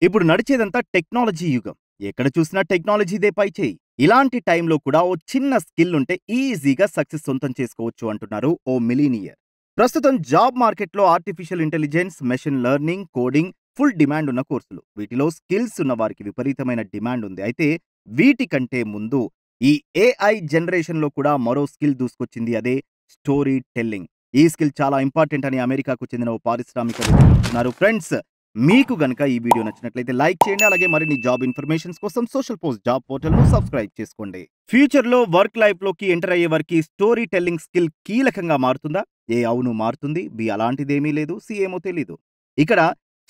ఇప్పుడు నడిచేదంతా టెక్నాలజీ యుగం. ఎక్కడ చూసినా టెక్నాలజీదే పైచేయి. ఇలాంటి టైంలో కూడా ఓ చిన్న స్కిల్ ఉంటే ఈజీగా సక్సెస్ సొంతం చేసుకోవచ్చు అంటున్నారు ఓ మిలీనియర్. ప్రస్తుతం జాబ్ మార్కెట్‌లో artificial intelligence, machine learning, coding full demand ఉన్న కోర్సులు. వీటిలో స్కిల్స్ ఉన్న వారికి విపరీతమైన డిమాండ్ ఉంది. అయితే వీటికంటే ముందు ఈ ఏఐ జనరేషన్‌లో కూడా మరో స్కిల్ దూసుకొచ్చింది. అదే స్టోరీ టెల్లింగ్. ఈ స్కిల్ చాలా ఇంపార్టెంట్ అని అమెరికాకు చెందిన ఓ పారిశ్రామికవేత్త చెప్తున్నారు. ఫ్రెండ్స్, మీకు గనుక ఈ వీడియో నచ్చినట్లయితే లైక్ చేయండి. అలాగే మరిన్ని జాబ్ ఇన్ఫర్మేషన్స్ కోసం సోషల్ పోస్ట్ జాబ్ పోర్టల్‌ను సబ్స్క్రైబ్ చేసుకోండి. ఫ్యూచర్‌లో వర్క్ లైఫ్‌లోకి ఎంటర్ అయ్యే వారికి స్టోరీ టెల్లింగ్ స్కిల్ కీలకంగా మారుతుందా? ఏ అవును మారుతుంది. బి అలాంటిదేమీ లేదు. సి ఏమో తెలీదు. ఇక్కడ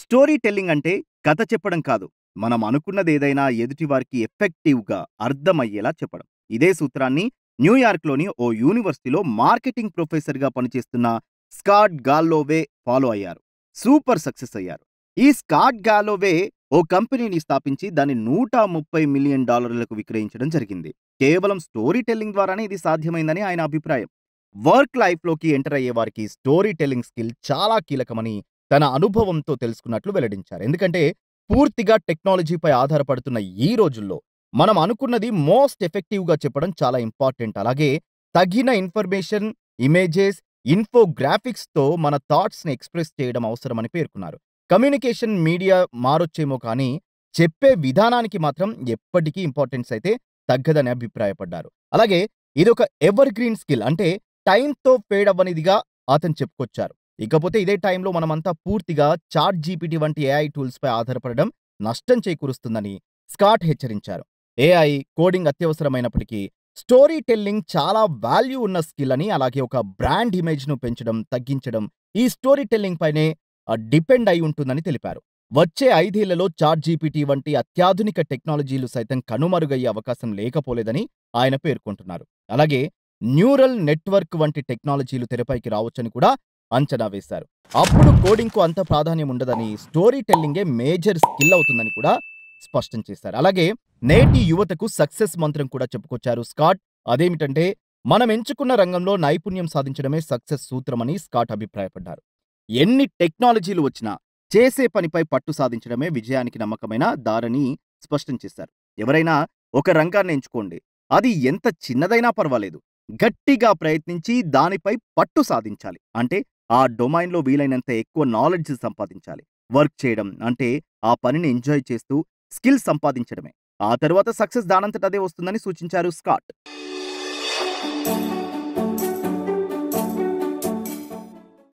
స్టోరీ టెల్లింగ్ అంటే కథ చెప్పడం కాదు. మనం అనుకున్నదేదైనా ఎదుటి వారికి ఎఫెక్టివ్‌గా అర్థమయ్యేలా చెప్పడం. ఇదే సూత్రాన్ని న్యూయార్క్‌లోని ఓ యూనివర్సిటీలో మార్కెటింగ్ ప్రొఫెసర్‌గా పనిచేస్తున్న స్కాట్ గాల్లోవే ఫాలో అయ్యారు. సూపర్ సక్సెస్ అయ్యారు. ఈ స్కాట్ గాలోవే ఓ కంపెనీని స్థాపించి దాన్ని $130 మిలియన్ విక్రయించడం జరిగింది. కేవలం స్టోరీ టెల్లింగ్ ద్వారానే ఇది సాధ్యమైందని ఆయన అభిప్రాయం. వర్క్ లైఫ్‌లోకి ఎంటర్ అయ్యే వారికి స్టోరీ టెల్లింగ్ స్కిల్ చాలా కీలకమని తన అనుభవంతో తెలుసుకున్నట్లు వెల్లడించారు. ఎందుకంటే పూర్తిగా టెక్నాలజీపై ఆధారపడుతున్న ఈ రోజుల్లో మనం అనుకున్నది మోస్ట్ ఎఫెక్టివ్‌గా చెప్పడం చాలా ఇంపార్టెంట్. అలాగే తగిన ఇన్ఫర్మేషన్, ఇమేజెస్, ఇన్ఫోగ్రాఫిక్స్‌తో మన థాట్స్‌ని ఎక్స్‌ప్రెస్ చేయడం అవసరమని పేర్కొన్నారు. కమ్యూనికేషన్ మీడియా మారొచ్చేమో కానీ, చెప్పే విధానానికి మాత్రం ఎప్పటికీ ఇంపార్టెన్స్ అయితే తగ్గదని అభిప్రాయపడ్డారు. అలాగే ఇదొక ఎవర్ గ్రీన్ స్కిల్. అంటే టైమ్‌తో ఫేడ్ అవ్వనిదిగా అతను చెప్పుకొచ్చారు. ఇకపోతే ఇదే టైంలో మనమంతా పూర్తిగా చాట్ జీపీటీ వంటి ఏఐ టూల్స్‌పై ఆధారపడడం నష్టం చేకూరుస్తుందని స్కాట్ హెచ్చరించారు. ఏఐ, కోడింగ్ అత్యవసరమైనప్పటికీ స్టోరీ టెల్లింగ్ చాలా వాల్యూ ఉన్న స్కిల్ అని, అలాగే ఒక బ్రాండ్ ఇమేజ్‌ను పెంచడం, తగ్గించడం ఈ స్టోరీ టెల్లింగ్ పైనే డిపెండ్ అయి ఉంటుందని తెలిపారు. వచ్చే 5 ఏళ్లలో చాట్ జీపీటీ వంటి అత్యాధునిక టెక్నాలజీలు సైతం కనుమరుగయ్యే అవకాశం లేకపోలేదని ఆయన పేర్కొంటున్నారు. అలాగే న్యూరల్ నెట్వర్క్ వంటి టెక్నాలజీలు తెరపైకి రావచ్చని కూడా అంచనా వేశారు. అప్పుడు కోడింగ్‌కు అంత ప్రాధాన్యం ఉండదని, స్టోరీ టెల్లింగే మేజర్ స్కిల్ అవుతుందని కూడా స్పష్టం చేశారు. అలాగే నేటి యువతకు సక్సెస్ మంత్రం కూడా చెప్పుకొచ్చారు స్కాట్. అదేమిటంటే మనం ఎంచుకున్న రంగంలో నైపుణ్యం సాధించడమే సక్సెస్ సూత్రమని స్కాట్ అభిప్రాయపడ్డారు. ఎన్ని టెక్నాలజీలు వచ్చినా చేసే పనిపై పట్టు సాధించడమే విజయానికి నమ్మకమైన దారని స్పష్టం చేశారు. ఎవరైనా ఒక రంగాన్ని ఎంచుకోండి. అది ఎంత చిన్నదైనా పర్వాలేదు. గట్టిగా ప్రయత్నించి దానిపై పట్టు సాధించాలి. అంటే ఆ డొమైన్‌లో వీలైనంత ఎక్కువ నాలెడ్జ్ సంపాదించాలి. వర్క్ చేయడం అంటే ఆ పనిని ఎంజాయ్ చేస్తూ స్కిల్ సంపాదించడమే. ఆ తరువాత సక్సెస్ దానంతట అదే వస్తుందని సూచించారు స్కాట్.